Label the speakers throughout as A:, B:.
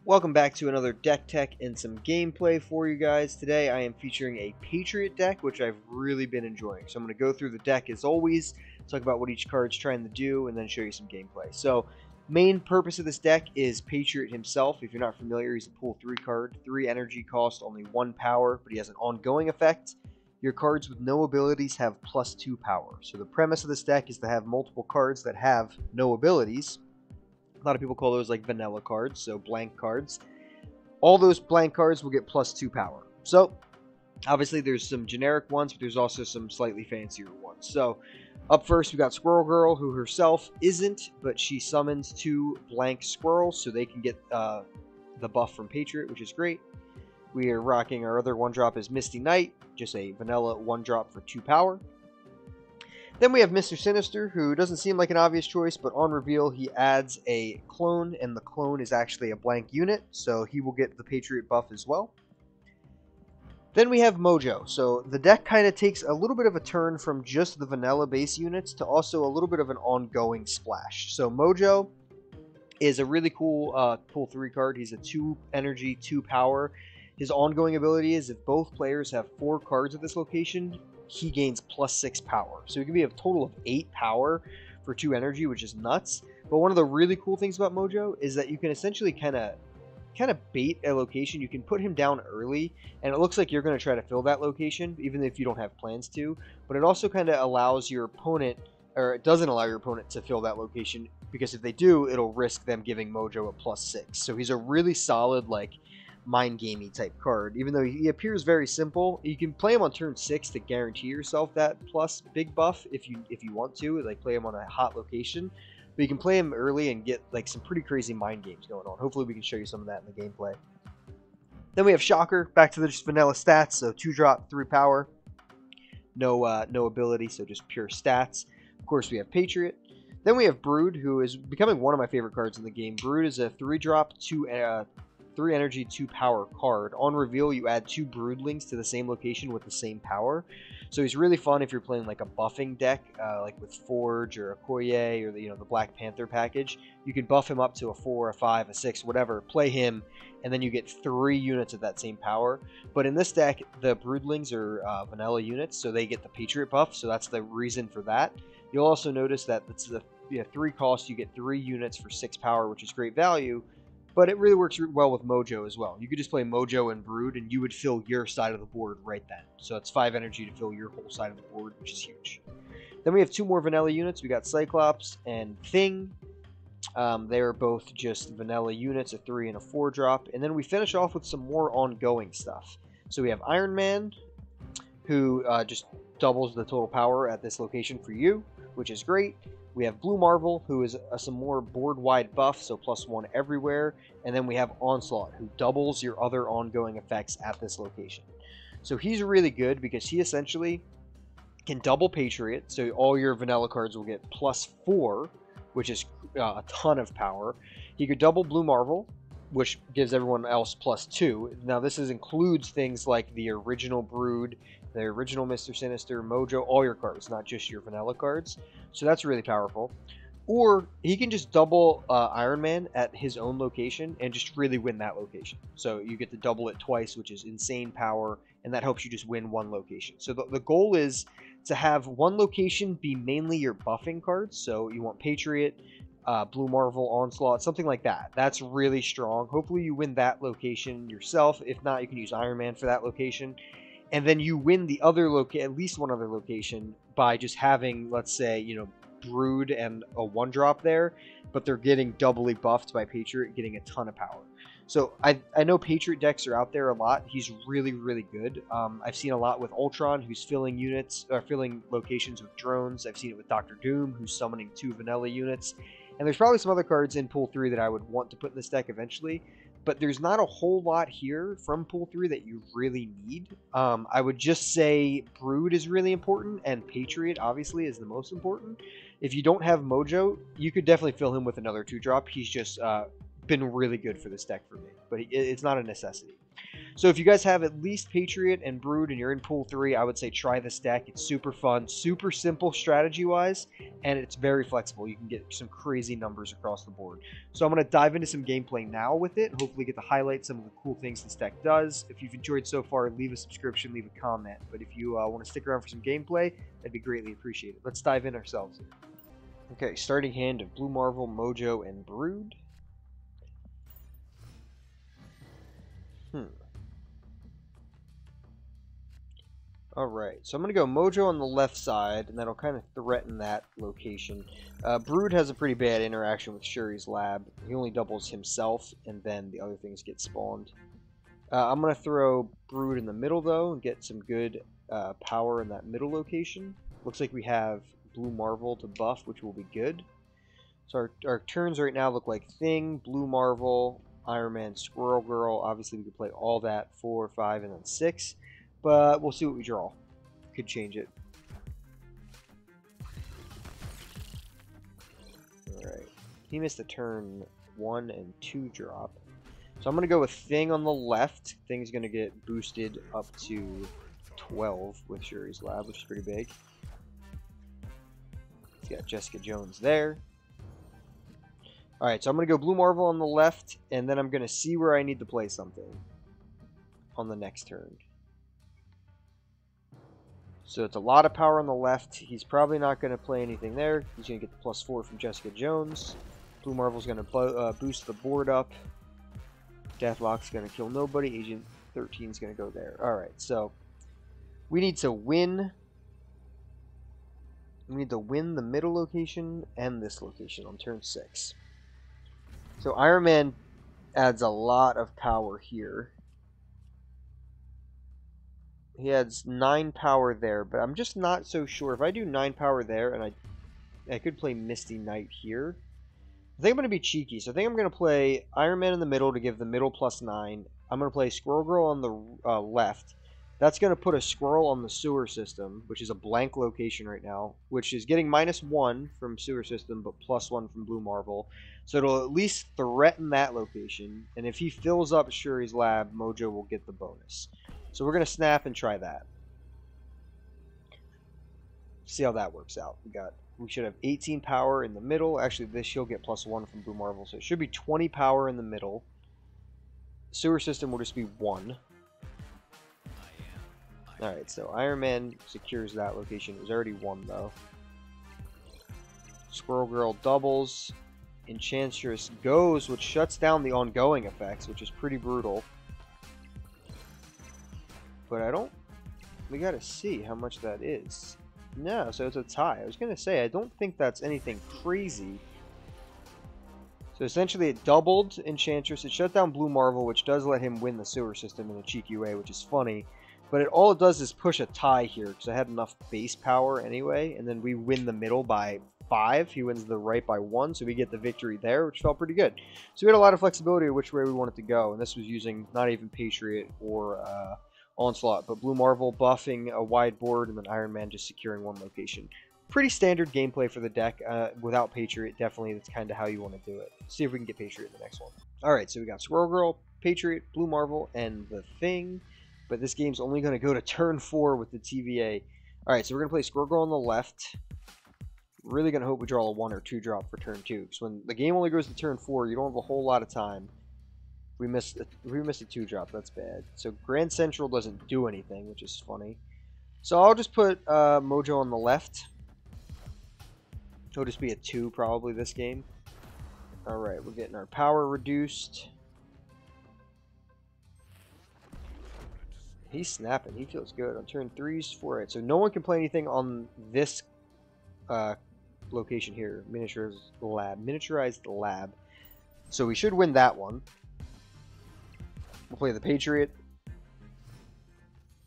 A: Welcome back to another deck tech and some gameplay for you guys. Today I am featuring a Patriot deck, which I've really been enjoying. So I'm going to go through the deck as always, talk about what each card's trying to do, and then show you some gameplay. So main purpose of this deck is Patriot himself. If you're not familiar, he's a pool 3 card, 3 energy cost, only 1 power, but he has an ongoing effect. Your cards with no abilities have +2 power. So the premise of this deck is to have multiple cards that have no abilities. A lot of people call those like vanilla cards, so blank cards. All those blank cards will get +2 power. So obviously there's some generic ones, but there's also some slightly fancier ones. So up first we got Squirrel Girl, who herself isn't, but she summons 2 blank squirrels, so they can get the buff from Patriot, which is great. We are rocking our other 1-drop is Misty Knight, just a vanilla 1-drop for 2 power. Then we have Mr. Sinister, who doesn't seem like an obvious choice, but on reveal he adds a clone, and the clone is actually a blank unit, so he will get the Patriot buff as well. Then we have Mojo. So the deck kind of takes a little bit of a turn from just the vanilla base units to also a little bit of an ongoing splash. So Mojo is a really cool pool 3 card. He's a 2 energy, 2 power. His ongoing ability is if both players have 4 cards at this location, he gains +6 power. So he can be a total of 8 power for 2 energy, which is nuts. But one of the really cool things about Mojo is that you can essentially kind of bait a location. You can put him down early, and it looks like you're going to try to fill that location, even if you don't have plans to. But it also kind of allows your opponent, or it doesn't allow your opponent to fill that location, because if they do, it'll risk them giving Mojo a +6. So he's a really solid, like, mind gamey type card. Even though he appears very simple, you can play him on turn 6 to guarantee yourself that plus big buff if you want to, like play him on a hot location. But you can play him early and get like some pretty crazy mind games going on. Hopefully we can show you some of that in the gameplay. Then we have Shocker, back to the just vanilla stats, so 2-drop, 3 power, no ability, so just pure stats. Of course we have Patriot. Then we have Brood, who is becoming one of my favorite cards in the game. Brood is a 3-drop, 3 energy, 2 power card. On reveal, you add 2 Broodlings to the same location with the same power. So he's really fun if you're playing like a buffing deck, like with Forge or Okoye or the Black Panther package. You can buff him up to a 4, a 5, a 6, whatever. Play him, and then you get 3 units of that same power. But in this deck, the Broodlings are vanilla units, so they get the Patriot buff. So that's the reason for that. You'll also notice that it's the 3 cost. You get 3 units for 6 power, which is great value. But it really works well with Mojo as well. You could just play Mojo and Brood, and you would fill your side of the board right then. So it's 5 energy to fill your whole side of the board, which is huge. Then we have 2 more vanilla units. We got Cyclops and Thing. They are both just vanilla units, a 3 and a 4-drop. And then we finish off with some more ongoing stuff. So we have Iron Man, who just doubles the total power at this location for you, which is great. We have Blue Marvel, who is some more board-wide buff, so +1 everywhere. And then we have Onslaught, who doubles your other ongoing effects at this location. So he's really good because he essentially can double Patriot, so all your vanilla cards will get +4, which is a ton of power. He could double Blue Marvel, which gives everyone else +2. Now this includes things like the original Brood, the original Mr. Sinister, Mojo, all your cards, not just your vanilla cards. So that's really powerful. Or he can just double Iron Man at his own location and just really win that location. So you get to double it twice, which is insane power, and that helps you just win one location. So the goal is to have one location be mainly your buffing cards. So you want Patriot, Blue Marvel, Onslaught, something like that. That's really strong. Hopefully you win that location yourself. If not, you can use Iron Man for that location. And then you win the other at least one other location by just having, let's say, Brood and a 1-drop there, but they're getting doubly buffed by Patriot, getting a ton of power. So I know Patriot decks are out there a lot. He's really, really good. I've seen a lot with Ultron, who's filling units, or filling locations with drones. I've seen it with Doctor Doom, who's summoning 2 vanilla units. And there's probably some other cards in Pool 3 that I would want to put in this deck eventually. But there's not a whole lot here from Pool 3 that you really need. I would just say Brood is really important, and Patriot, obviously, is the most important. If you don't have Mojo, you could definitely fill him with another 2-drop. He's just been really good for this deck for me, but it's not a necessity. So if you guys have at least Patriot and Brood and you're in pool 3, I would say try this deck. It's super fun, super simple strategy-wise, and it's very flexible. You can get some crazy numbers across the board. So I'm going to dive into some gameplay now with it, and hopefully get to highlight some of the cool things this deck does. If you've enjoyed so far, leave a subscription, leave a comment. But if you want to stick around for some gameplay, that'd be greatly appreciated. Let's dive in ourselves here. Okay, starting hand of Blue Marvel, Mojo, and Brood. Alright, so I'm going to go Mojo on the left side, and that'll kind of threaten that location. Brood has a pretty bad interaction with Shuri's Lab. He only doubles himself, and then the other things get spawned. I'm going to throw Brood in the middle, though, and get some good power in that middle location. Looks like we have Blue Marvel to buff, which will be good. So our turns right now look like Thing, Blue Marvel, Iron Man, Squirrel Girl. Obviously, we could play all that, 4, 5, and then 6. But we'll see what we draw. Could change it. Alright. He missed a turn 1 and 2 drop. So I'm going to go with Thing on the left. Thing's going to get boosted up to 12 with Shuri's Lab, which is pretty big. He's got Jessica Jones there. Alright, so I'm going to go Blue Marvel on the left, and then I'm going to see where I need to play something on the next turn. So it's a lot of power on the left. He's probably not going to play anything there. He's going to get the +4 from Jessica Jones. Blue Marvel's going to boost the board up. Deathlock's going to kill nobody. Agent 13's going to go there. Alright, so we need to win. We need to win the middle location and this location on turn 6. So Iron Man adds a lot of power here. He adds 9 power there, but I'm just not so sure. If I do 9 power there, and I could play Misty Knight here. I think I'm going to be cheeky, so I think I'm going to play Iron Man in the middle to give the middle +9. I'm going to play Squirrel Girl on the left. That's going to put a Squirrel on the sewer system, which is a blank location right now, which is getting -1 from sewer system, but +1 from Blue Marvel. So it'll at least threaten that location, and if he fills up Shuri's Lab, Mojo will get the bonus. So we're going to snap and try that. See how that works out. We should have 18 power in the middle. Actually, this she'll get +1 from Blue Marvel, so it should be 20 power in the middle. Sewer system will just be 1. Alright, so Iron Man secures that location. It was already 1, though. Squirrel Girl doubles. Enchantress goes, which shuts down the ongoing effects, which is pretty brutal. But I don't... We gotta see how much that is. No, so it's a tie. I was gonna say, I don't think that's anything crazy. So essentially it doubled Enchantress. It shut down Blue Marvel, which does let him win the sewer system in a cheeky way, which is funny. But all it does is push a tie here, because I had enough base power anyway. And then we win the middle by 5. He wins the right by 1, so we get the victory there, which felt pretty good. So we had a lot of flexibility of which way we wanted to go. And this was using not even Patriot or... Onslaught, but Blue Marvel buffing a wide board, and then Iron Man just securing 1 location. Pretty standard gameplay for the deck. Without Patriot, definitely that's kind of how you want to do it. See if we can get Patriot in the next one. Alright, so we got Squirrel Girl, Patriot, Blue Marvel, and the Thing. But this game's only going to go to turn 4 with the TVA. Alright, so we're going to play Squirrel Girl on the left. Really going to hope we draw a 1 or 2 drop for turn 2. Because when the game only goes to turn 4, you don't have a whole lot of time. We missed a 2 drop. That's bad. So Grand Central doesn't do anything, which is funny. So I'll just put Mojo on the left. It'll just be a 2 probably this game. Alright, we're getting our power reduced. He's snapping. He feels good. On turn 3's 4. Right, so no one can play anything on this location here. Miniaturized lab. So we should win that one. We'll play the Patriot.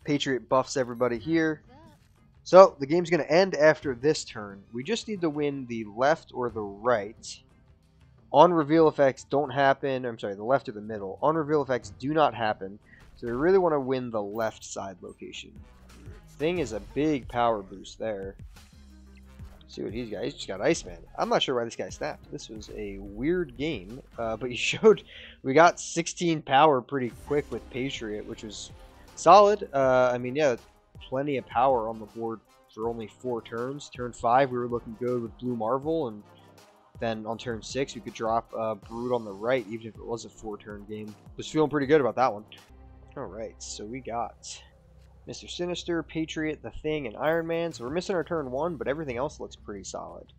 A: Patriot buffs everybody here. So, the game's going to end after this turn. We just need to win the left or the right. On reveal effects don't happen. I'm sorry, the left or the middle. On reveal effects do not happen. So we really want to win the left side location. Thing is a big power boost there. See what he's got. He's just got Iceman. I'm not sure why this guy snapped. This was a weird game, but he showed we got 16 power pretty quick with Patriot, which was solid. I mean, yeah, plenty of power on the board for only 4 turns. Turn 5, we were looking good with Blue Marvel, and then on turn 6, we could drop Brood on the right, even if it was a 4-turn game. Was feeling pretty good about that one. Alright, so we got Mr. Sinister, Patriot, The Thing, and Iron Man. So we're missing our turn 1, but everything else looks pretty solid.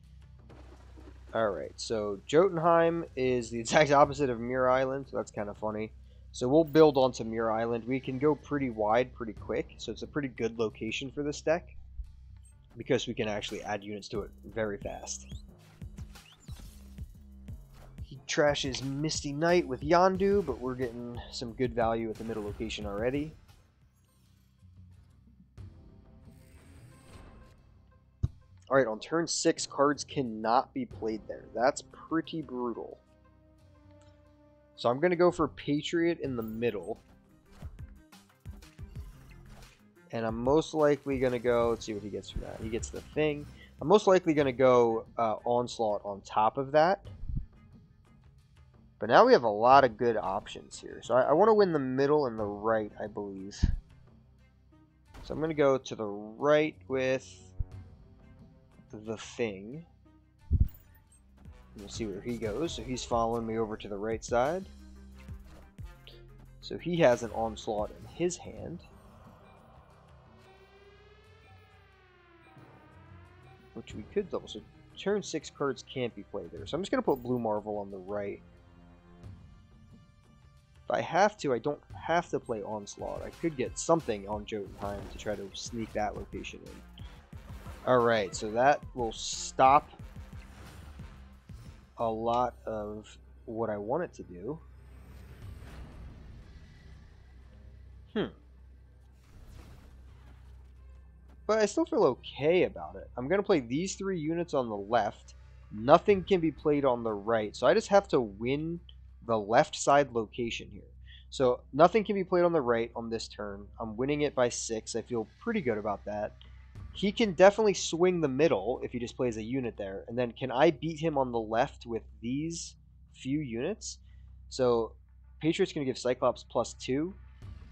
A: Alright, so Jotunheim is the exact opposite of Muir Island, so that's kind of funny. So we'll build onto Muir Island. We can go pretty wide pretty quick, so it's a pretty good location for this deck, because we can actually add units to it very fast. He trashes Misty Knight with Yondu, but we're getting some good value at the middle location already. Alright, on turn 6, cards cannot be played there. That's pretty brutal. So I'm going to go for Patriot in the middle. And I'm most likely going to go, let's see what he gets from that. He gets the Thing. I'm most likely going to go Onslaught on top of that. But now we have a lot of good options here. So I want to win the middle and the right, I believe. So I'm going to go to the right with the Thing. We'll see where he goes. So he's following me over to the right side. So he has an Onslaught in his hand, which we could double. So turn 6 cards can't be played there. So I'm just going to put Blue Marvel on the right. If I have to, I don't have to play Onslaught. I could get something on Jotunheim to try to sneak that location in. Alright, so that will stop a lot of what I want it to do. But I still feel okay about it. I'm going to play these 3 units on the left. Nothing can be played on the right. So I just have to win the left side location here. So nothing can be played on the right on this turn. I'm winning it by 6. I feel pretty good about that. He can definitely swing the middle if he just plays a unit there. And then can I beat him on the left with these few units? So Patriot's going to give Cyclops +2.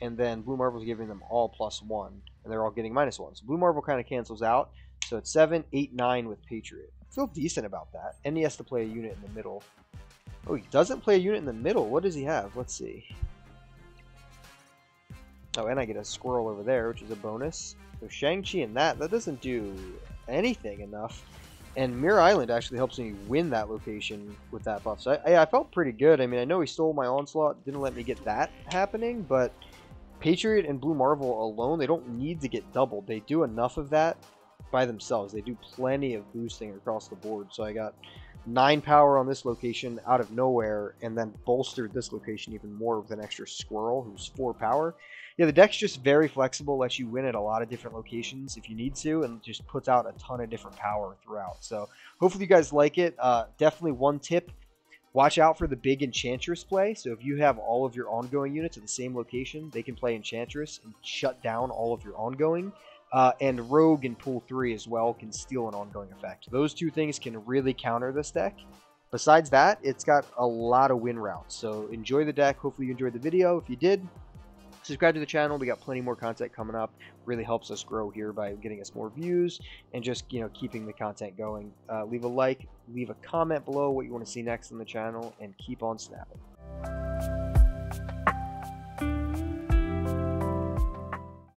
A: And then Blue Marvel's giving them all +1. And they're all getting -1. So Blue Marvel kind of cancels out. So it's 7, 8, 9 with Patriot. I feel decent about that. And he has to play a unit in the middle. Oh, he doesn't play a unit in the middle. What does he have? Let's see. Oh, and I get a squirrel over there, which is a bonus. So Shang-Chi and that doesn't do anything enough. And Muir Island actually helps me win that location with that buff. So I felt pretty good. I mean, I know he stole my Onslaught. Didn't let me get that happening, but Patriot and Blue Marvel alone, they don't need to get doubled. They do enough of that by themselves. They do plenty of boosting across the board. So I got 9 power on this location out of nowhere, and then bolstered this location even more with an extra squirrel who's 4 power. Yeah, the deck's just very flexible, lets you win at a lot of different locations if you need to, and just puts out a ton of different power throughout. So hopefully you guys like it. Definitely one tip. Watch out for the big Enchantress play. So if you have all of your ongoing units at the same location, they can play Enchantress and shut down all of your ongoing. And Rogue in Pool 3 as well can steal an ongoing effect. Those 2 things can really counter this deck. Besides that, it's got a lot of win routes. So enjoy the deck. Hopefully you enjoyed the video. If you did, subscribe to the channel. We got plenty more content coming up. Really helps us grow here by getting us more views and just, keeping the content going. Leave a like, leave a comment below what you want to see next on the channel, and keep on snapping.